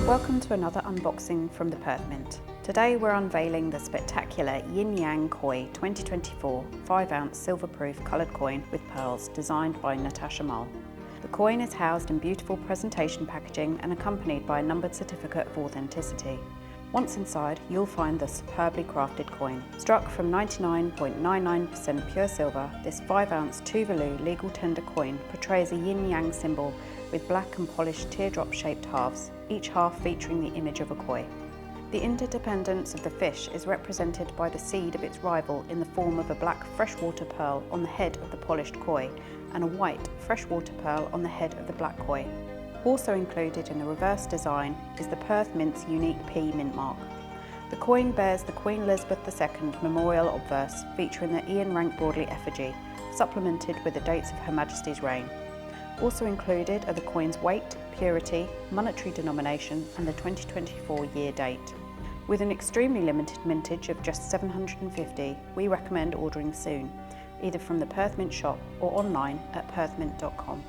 Welcome to another unboxing from the Perth Mint. Today we're unveiling the spectacular Yin Yang Koi 2024 5-ounce silver-proof coloured coin with pearls designed by Natasha Mull. The coin is housed in beautiful presentation packaging and accompanied by a numbered certificate of authenticity. Once inside, you'll find the superbly crafted coin. Struck from 99.99% pure silver, this 5-ounce Tuvalu legal tender coin portrays a yin-yang symbol with black and polished teardrop-shaped halves, each half featuring the image of a koi. The interdependence of the fish is represented by the seed of its rival in the form of a black freshwater pearl on the head of the polished koi and a white freshwater pearl on the head of the black koi. Also included in the reverse design is the Perth Mint's unique P mint mark. The coin bears the Queen Elizabeth II memorial obverse featuring the Ian Rank Broadley effigy, supplemented with the dates of Her Majesty's reign. Also included are the coin's weight, purity, monetary denomination and the 2024 year date. With an extremely limited mintage of just 750, we recommend ordering soon, either from the Perth Mint shop or online at perthmint.com.